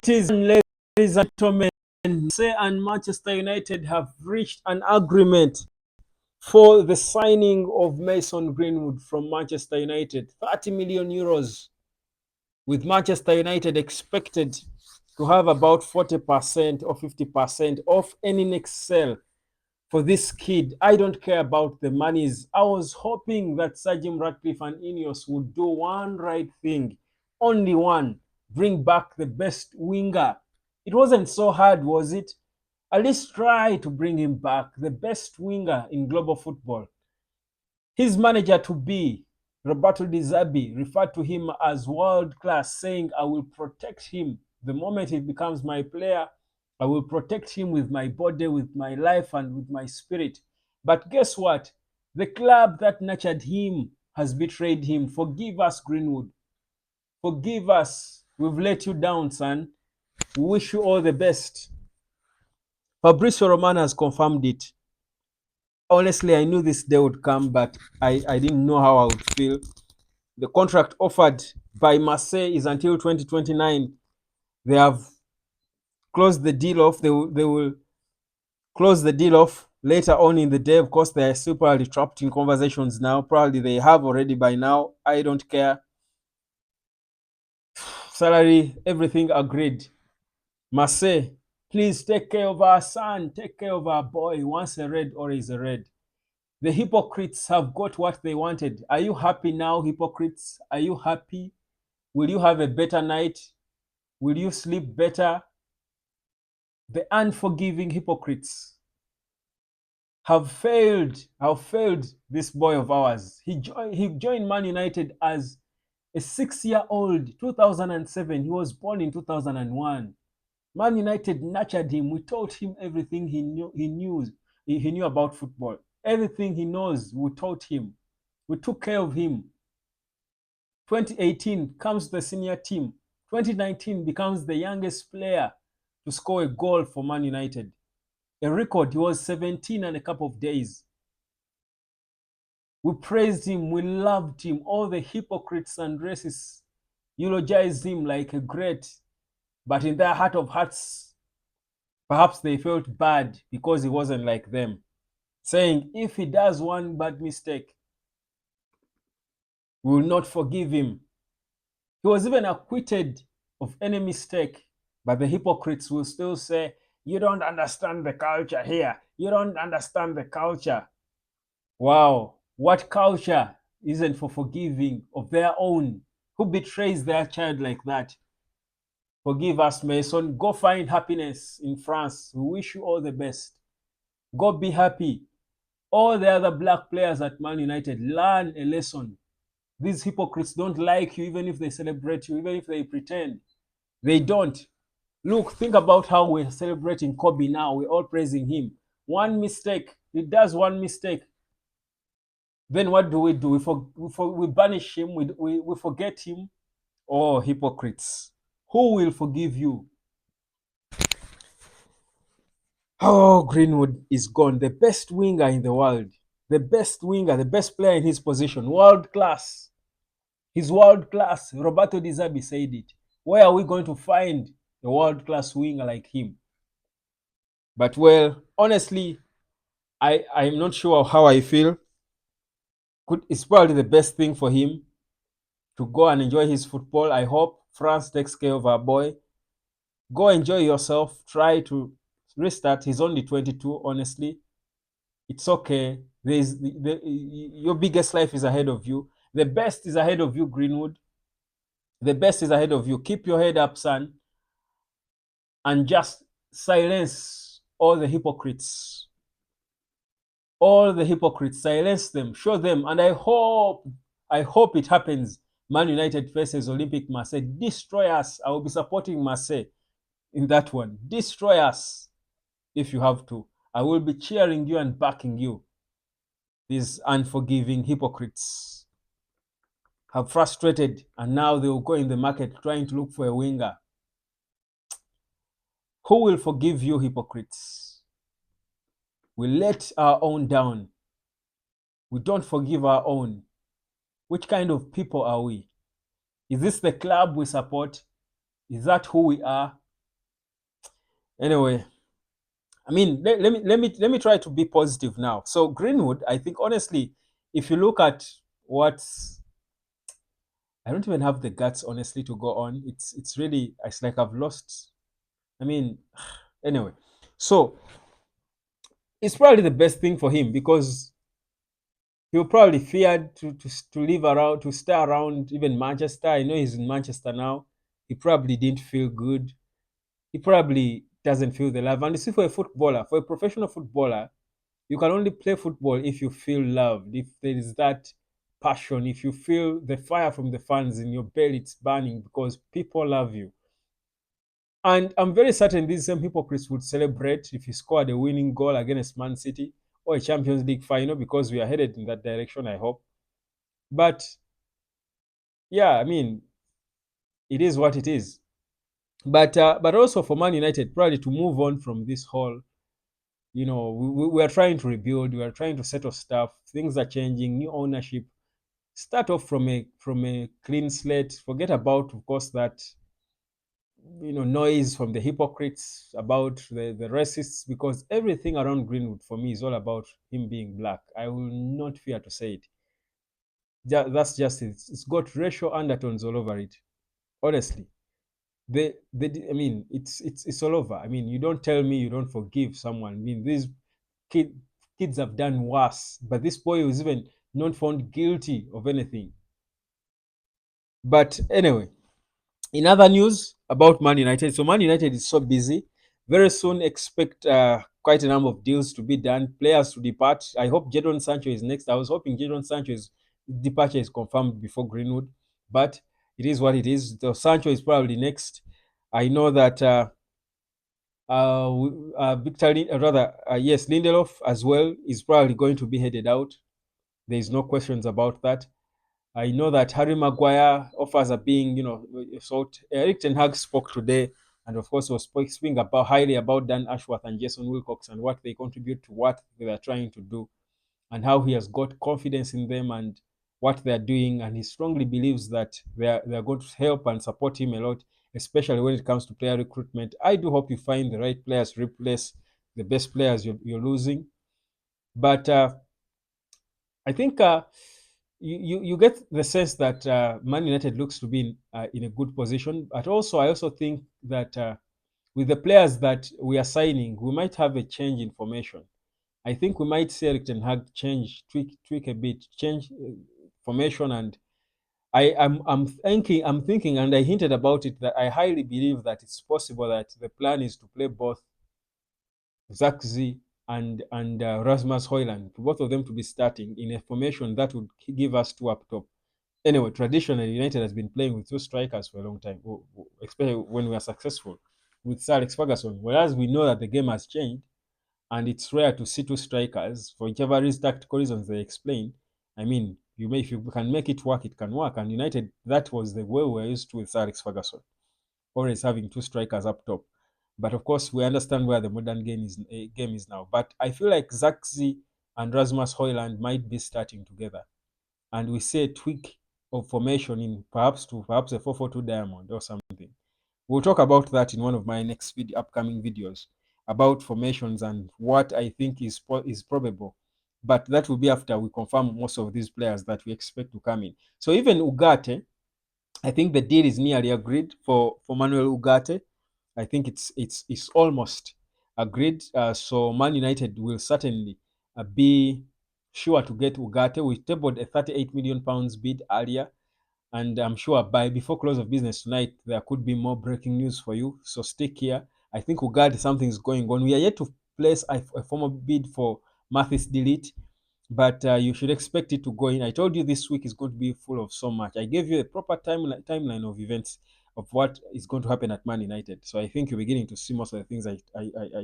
is, ladies and gentlemen, Marseille and Manchester United have reached an agreement for the signing of Mason Greenwood from Manchester United. 30 million euros, with Manchester United expected to have about 40% or 50% of any next sale for this kid. I don't care about the monies. I was hoping that Sir Jim Ratcliffe and Ineos would do one right thing, only one, bring back the best winger. It wasn't so hard, was it? At least try to bring him back, the best winger in global football. His manager to be, Roberto Di Zerbi, referred to him as world class, saying, I will protect him the moment he becomes my player. I will protect him with my body, with my life, and with my spirit. But guess what? The club that nurtured him has betrayed him. Forgive us, Greenwood. Forgive us. We've let you down, son. We wish you all the best. Fabrizio Romano has confirmed it. Honestly, I knew this day would come, but I didn't know how I would feel. The contract offered by Marseille is until 2029. They have closed the deal off. They will close the deal off later on in the day. Of course, they are still probably trapped in conversations now. Probably they have already by now. I don't care. Salary, everything agreed. Marseille, please take care of our son. Take care of our boy. Once a red, always a red. The hypocrites have got what they wanted. Are you happy now, hypocrites? Are you happy? Will you have a better night? Will you sleep better? The unforgiving hypocrites have failed this boy of ours. He joined Man United as a 6-year-old, 2007. He was born in 2001. Man United nurtured him. We taught him everything he knew about football. Everything he knows, we taught him. We took care of him. 2018 comes to the senior team. 2019 becomes the youngest player to score a goal for Man United. A record. He was 17 and a couple of days. We praised him. We loved him. All the hypocrites and racists eulogized him like a great. But in their heart of hearts, perhaps they felt bad because he wasn't like them, saying if he does one bad mistake, we will not forgive him. He was even acquitted of any mistake, but the hypocrites will still say, you don't understand the culture here. You don't understand the culture. Wow, what culture isn't for forgiving of their own? Who betrays their child like that? Forgive us, Mason. Go find happiness in France. We wish you all the best. Go be happy. All the other black players at Man United, learn a lesson. These hypocrites don't like you, even if they celebrate you, even if they pretend. They don't. Look, think about how we're celebrating Kobe now. We're all praising him. One mistake. He does one mistake. Then what do? We banish him. We forget him. Oh, hypocrites. Who will forgive you? Oh, Greenwood is gone. The best winger in the world. The best winger, the best player in his position. World class. He's world class. Roberto Di Zerbi said it. Where are we going to find a world class winger like him? But well, honestly, I'm not sure how I feel. It's probably the best thing for him to go and enjoy his football. I hope France takes care of our boy. Go enjoy yourself. Try to restart. He's only 22, honestly. It's okay. Your biggest life is ahead of you. The best is ahead of you, Greenwood. The best is ahead of you. Keep your head up, son. And just silence all the hypocrites. All the hypocrites, silence them, show them. And I hope it happens. Man United faces Olympic Marseille. Destroy us. I will be supporting Marseille in that one. Destroy us if you have to. I will be cheering you and backing you. These unforgiving hypocrites have frustrated, and now they will go in the market trying to look for a winger. Who will forgive you, hypocrites? We let our own down. We don't forgive our own. Which kind of people are we? Is this the club we support? Is that who we are? Anyway, I mean, let me try to be positive now. So Greenwood, I think honestly, if you look at what's, I don't even have the guts honestly to go on. It's really, it's like I've lost. I mean, anyway, so it's probably the best thing for him because he'll probably feared to live around, to stay around even Manchester. I know he's in Manchester now. He probably didn't feel good. He probably doesn't feel the love. And you see, for a footballer, for a professional footballer, you can only play football if you feel loved, if there is that passion, if you feel the fire from the fans in your belly, it's burning because people love you. And I'm very certain these same hypocrites would celebrate if he scored a winning goal against Man City or a Champions League final because we are headed in that direction, I hope. But yeah, I mean, it is what it is. But also for Man United, probably to move on from this whole, we are trying to rebuild, we are trying to settle stuff, things are changing, new ownership. Start off from a clean slate. Forget about, of course, that noise from the hypocrites about the racists, because everything around Greenwood for me is all about him being black. I will not fear to say it. That's just it. It's got racial undertones all over it. Honestly, I mean, it's all over. I mean, you don't tell me you don't forgive someone. I mean, these kid, kids have done worse, but this boy was even not found guilty of anything. But anyway, in other news about Man United, so Man United is so busy. Very soon, expect quite a number of deals to be done, players to depart. I hope Jadon Sancho is next. I was hoping Jadon Sancho's departure is confirmed before Greenwood, but it is what it is. So Sancho is probably next. I know that Victor, rather, yes, Lindelof as well is probably going to be headed out. There is no questions about that. I know that Harry Maguire offers are being, sought. Eric Ten Hag spoke today, and of course was speaking about highly about Dan Ashworth and Jason Wilcox and what they contribute to what they are trying to do, and how he has got confidence in them and what they are doing, and he strongly believes that they are going to help and support him a lot, especially when it comes to player recruitment. I do hope you find the right players to replace the best players you're losing, but I think you get the sense that Man United looks to be in a good position. But also, I also think that with the players that we are signing, we might have a change in formation. I think we might see Eric Ten Hag change, tweak a bit, change formation, and I'm thinking, and I hinted about it that I highly believe that it's possible that the plan is to play both Zaxi and Rasmus Hoyland, both of them to be starting in a formation that would give us two up top. Anyway, traditionally, United has been playing with two strikers for a long time, especially when we are successful with Sir Alex Ferguson. Whereas we know that the game has changed and it's rare to see two strikers for whichever tactical reasons they explain. I mean, if you can make it work, it can work. And United, that was the way we were used to with Sir Alex Ferguson, always having two strikers up top. But of course, we understand where the modern game is now. But I feel like Zaxi and Rasmus Hoyland might be starting together, and we see a tweak of formation in perhaps a 4-4-2 diamond or something. We'll talk about that in one of my next upcoming videos about formations and what I think is probable. But that will be after we confirm most of these players that we expect to come in. So even Ugarte, I think the deal is nearly agreed for Manuel Ugarte. I think it's almost agreed. So Man United will certainly be sure to get Ugarte. We tabled a 38 million pounds bid earlier, and I'm sure by before close of business tonight there could be more breaking news for you. So stick here. I think Ugarte, something's going on. We are yet to place a formal bid for Mathis Delete, but you should expect it to go in. I told you this week is going to be full of so much. I gave you a proper timeline of events of what is going to happen at Man United. So I think you're beginning to see most of the things I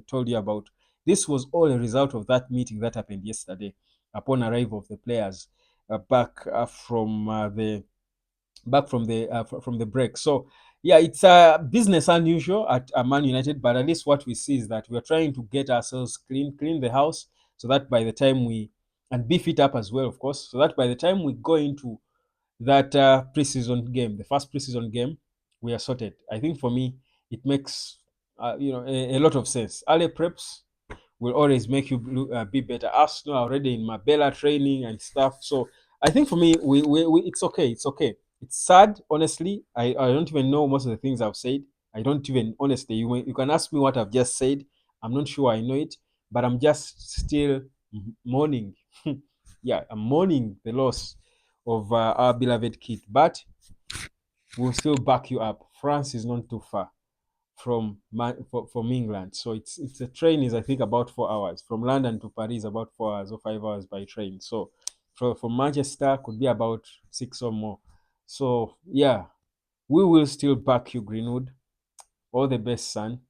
told you about. This was all a result of that meeting that happened yesterday upon arrival of the players back from the break. So yeah, it's business unusual at Man United, but at least what we see is that we're trying to get ourselves clean the house, so that by the time we and beef it up as well, of course, so that by the time we go into that preseason game, the first preseason game, we are sorted. I think for me, it makes a lot of sense. Early preps will always make you be better. Arsenal are already in Marbella training and stuff. So I think for me, it's okay. It's okay. It's sad, honestly. I don't even know most of the things I've said. I don't even, honestly, you can ask me what I've just said. I'm not sure I know it, but I'm just still mourning. Yeah, I'm mourning the loss of our beloved kid. But we'll still back you up. France is not too far from England. So it's a train is I think about 4 hours from London to Paris, about 4 hours or 5 hours by train. So from Manchester could be about 6 or more. So yeah, we will still back you, Greenwood. All the best, son.